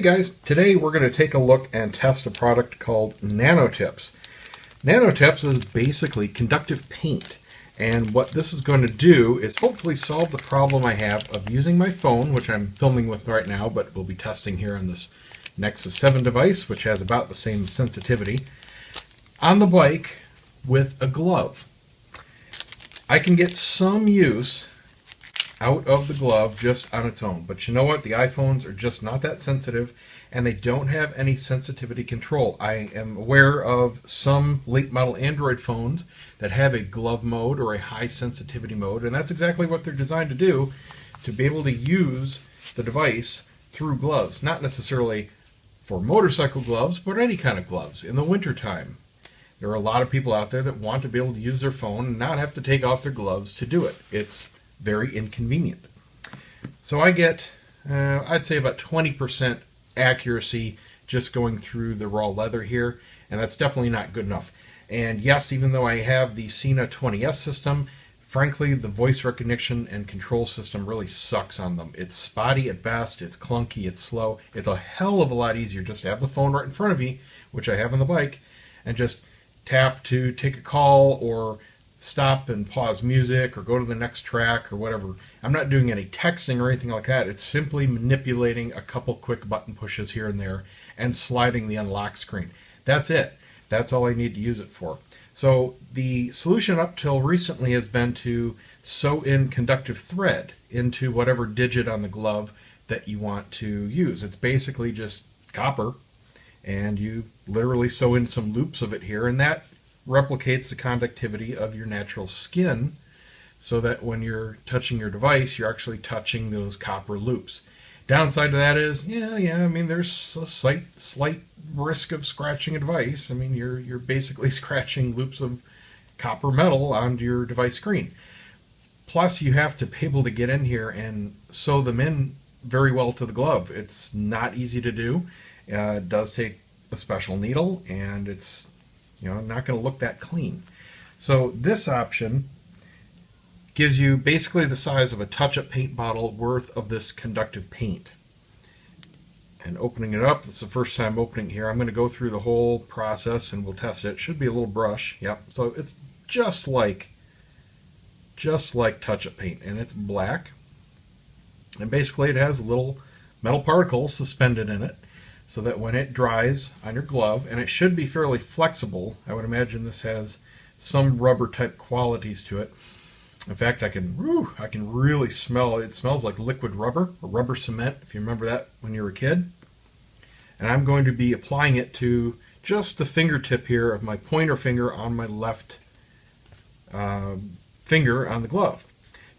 guys, today we're going to take a look and test a product called NanoTips. NanoTips is basically conductive paint, and what this is going to do is hopefully solve the problem I have of using my phone, which I'm filming with right now, but we'll be testing here on this Nexus 7 device, which has about the same sensitivity, on the bike with a glove. I can get some use out of the glove just on its own, but you know what? The iPhones are just not that sensitive, and they don't have any sensitivity control. I am aware of some late model Android phones that have a glove mode or a high sensitivity mode, and that's exactly what they're designed to do, to be able to use the device through gloves. Not necessarily for motorcycle gloves, but any kind of gloves in the wintertime. There are a lot of people out there that want to be able to use their phone and not have to take off their gloves to do it. It's very inconvenient. So I get, I'd say about 20% accuracy just going through the raw leather here, and that's definitely not good enough. And yes, even though I have the Sena 20S system, frankly, the voice recognition and control system really sucks on them. It's spotty at best, it's clunky, it's slow. It's a hell of a lot easier just to have the phone right in front of you, which I have on the bike, and just tap to take a call or stop and pause music or go to the next track or whatever. I'm not doing any texting or anything like that. It's simply manipulating a couple quick button pushes here and there and sliding the unlock screen. That's it. That's all I need to use it for. So the solution up till recently has been to sew in conductive thread into whatever digit on the glove that you want to use. It's basically just copper, and you literally sew in some loops of it here, and that replicates the conductivity of your natural skin, so that when you're touching your device, you're actually touching those copper loops. Downside to that is, I mean, there's a slight risk of scratching a device. I mean, you're basically scratching loops of copper metal onto your device screen. Plus, you have to be able to get in here and sew them in very well to the glove. It's not easy to do. It does take a special needle, and it's not going to look that clean. So this option gives you basically the size of a touch-up paint bottle worth of this conductive paint. And opening it up, it's the first time opening here. I'm going to go through the whole process and we'll test it. It should be a little brush. Yep. So it's just like touch-up paint, and it's black. And basically it has little metal particles suspended in it, so that when it dries on your glove, and it should be fairly flexible, I would imagine this has some rubber type qualities to it. In fact, I can really smell it. It smells like liquid rubber, or rubber cement, if you remember that when you were a kid. And I'm going to be applying it to just the fingertip here of my pointer finger on my left finger on the glove.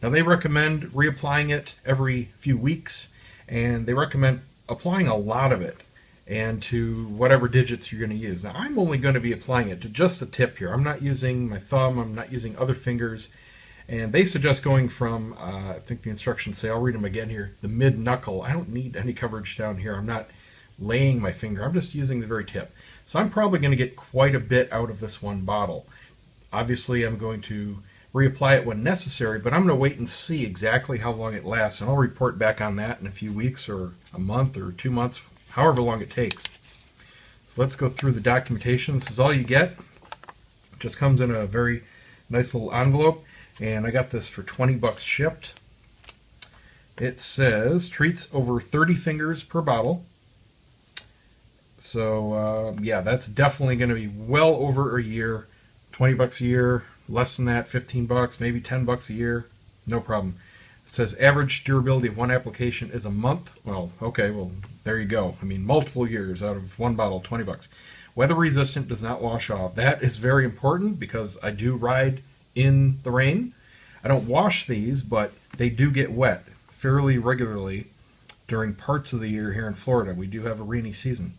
Now they recommend reapplying it every few weeks, and they recommend applying a lot of it and to whatever digits you're going to use. Now I'm only going to be applying it to just the tip here. I'm not using my thumb, I'm not using other fingers, and they suggest going from, I think the instructions say, I'll read them again here, the mid knuckle. I don't need any coverage down here. I'm not laying my finger, I'm just using the very tip. So I'm probably going to get quite a bit out of this one bottle. Obviously I'm going to reapply it when necessary, but I'm going to wait and see exactly how long it lasts, and I'll report back on that in a few weeks or a month or 2 months, however long it takes. So let's go through the documentation. This is all you get. It just comes in a very nice little envelope, and I got this for 20 bucks shipped. It says treats over 30 fingers per bottle. So yeah, that's definitely going to be well over a year. 20 bucks a year, less than that, 15 bucks, maybe 10 bucks a year, no problem. It says average durability of one application is a month. Well, okay, well, there you go. I mean, multiple years out of one bottle, 20 bucks. Weather resistant, does not wash off. That is very important because I do ride in the rain. I don't wash these, but they do get wet fairly regularly during parts of the year here in Florida. We do have a rainy season.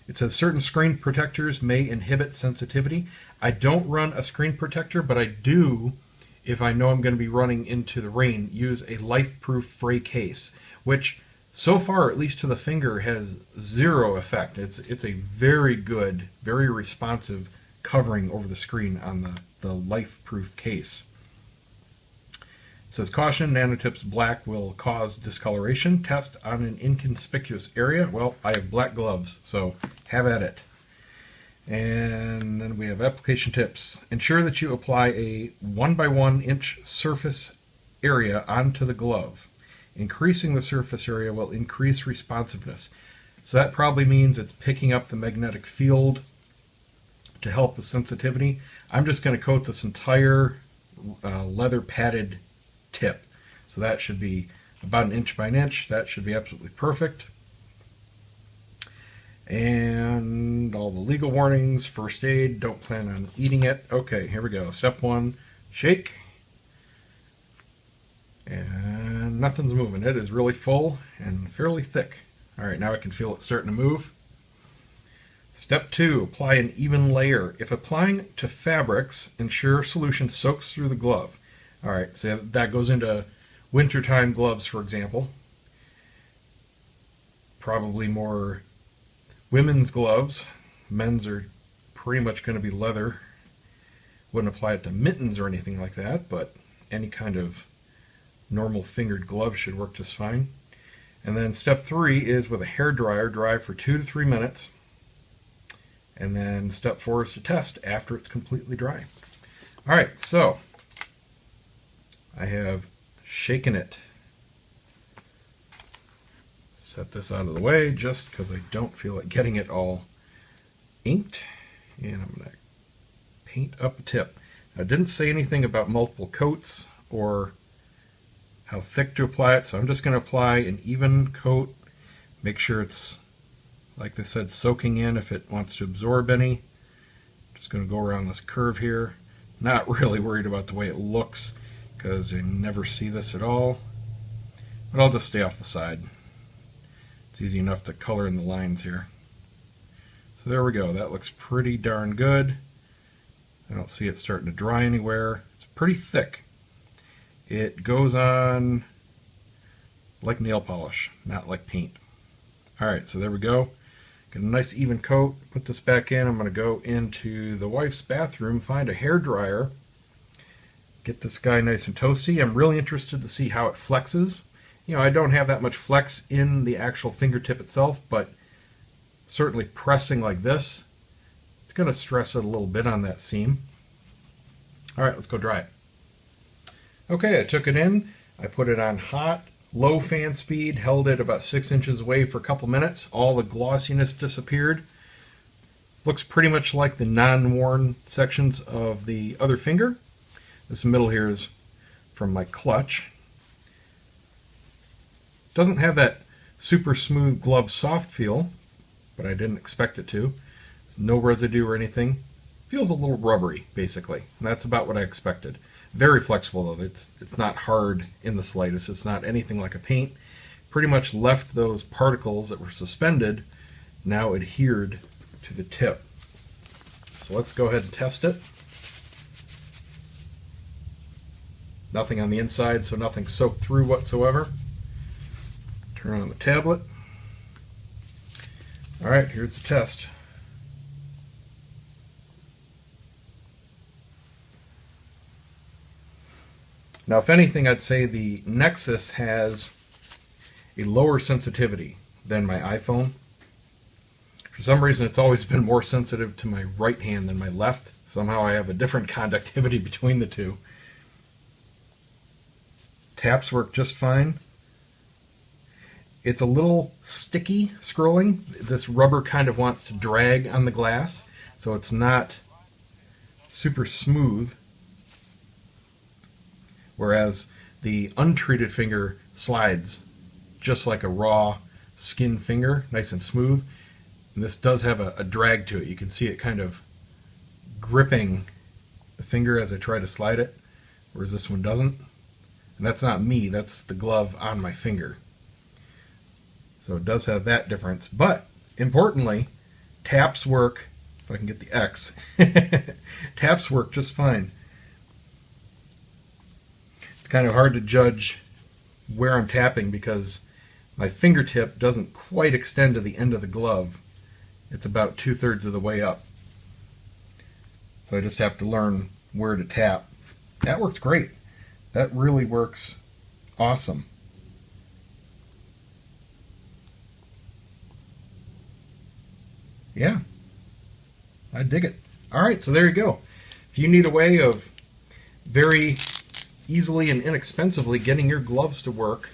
It says certain screen protectors may inhibit sensitivity. I don't run a screen protector, but I do, if I know I'm going to be running into the rain, use a life-proof fray case, which so far, at least to the finger, has zero effect. It's a very good, very responsive covering over the screen on the life-proof case. It says, caution, NanoTips black will cause discoloration. Test on an inconspicuous area. Well, I have black gloves, so have at it. And then we have application tips. Ensure that you apply a 1 by 1 inch surface area onto the glove. Increasing the surface area will increase responsiveness. So that probably means it's picking up the magnetic field to help with sensitivity. I'm just going to coat this entire leather padded tip. So that should be about 1 inch by 1 inch. That should be absolutely perfect. And all the legal warnings, first aid, don't plan on eating it. Okay, here we go. Step 1, shake. And nothing's moving. It is really full and fairly thick. All right, now I can feel it starting to move. Step 2, apply an even layer. If applying to fabrics, ensure solution soaks through the glove. All right, so that goes into wintertime gloves, for example. Probably more women's gloves. Men's are pretty much going to be leather. Wouldn't apply it to mittens or anything like that, but any kind of normal fingered glove should work just fine. And then step 3 is with a hair dryer, dry for 2 to 3 minutes. And then step 4 is to test after it's completely dry. All right, so I have shaken it. Set this out of the way just because I don't feel like getting it all inked. And I'm going to paint up the tip. I didn't say anything about multiple coats or how thick to apply it, so I'm just going to apply an even coat. Make sure it's, like they said, soaking in if it wants to absorb any. Just going to go around this curve here. Not really worried about the way it looks because I never see this at all. But I'll just stay off the side. It's easy enough to color in the lines here. So there we go. That looks pretty darn good. I don't see it starting to dry anywhere. It's pretty thick. It goes on like nail polish, not like paint. Alright, so there we go. Get a nice even coat. Put this back in. I'm going to go into the wife's bathroom, find a hair dryer, get this guy nice and toasty. I'm really interested to see how it flexes. You know, I don't have that much flex in the actual fingertip itself, but certainly pressing like this, it's going to stress it a little bit on that seam. Alright, let's go dry it. Okay, I took it in. I put it on hot, low fan speed, held it about 6 inches away for a couple minutes. All the glossiness disappeared. Looks pretty much like the non-worn sections of the other finger. This middle here is from my clutch. Doesn't have that super smooth glove soft feel, but I didn't expect it to. No residue or anything. Feels a little rubbery, basically. And that's about what I expected. Very flexible though. It's not hard in the slightest. It's not anything like a paint. Pretty much left those particles that were suspended now adhered to the tip. So let's go ahead and test it. Nothing on the inside, so nothing soaked through whatsoever. Turn on the tablet. Alright, here's the test. Now, if anything, I'd say the Nexus has a lower sensitivity than my iPhone. For some reason, it's always been more sensitive to my right hand than my left. Somehow I have a different conductivity between the two. Taps work just fine. It's a little sticky scrolling. This rubber kind of wants to drag on the glass, so it's not super smooth. Whereas the untreated finger slides just like a raw skin finger, nice and smooth. And this does have a drag to it. You can see it kind of gripping the finger as I try to slide it, whereas this one doesn't. And that's not me, that's the glove on my finger. So it does have that difference. But importantly, taps work, if I can get the X, taps work just fine. Kind of hard to judge where I'm tapping because my fingertip doesn't quite extend to the end of the glove. It's about 2/3 of the way up. So I just have to learn where to tap. That works great. That really works awesome. Yeah, I dig it. All right, so there you go. If you need a way of very easily and inexpensively getting your gloves to work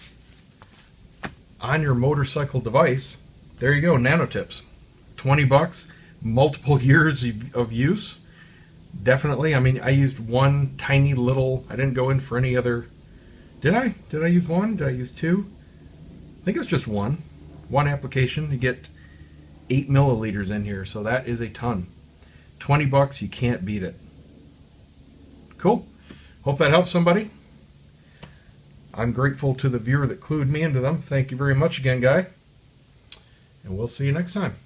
on your motorcycle device, there you go, NanoTips. 20 bucks, multiple years of use. Definitely. I mean, I used one tiny little, I didn't go in for any other. Did I? Did I use one? Did I use two? I think it's just one. One application to get 8 milliliters in here, so that is a ton. 20 bucks, you can't beat it. Cool. Hope that helps somebody. I'm grateful to the viewer that clued me into them. Thank you very much again, Guy. And we'll see you next time.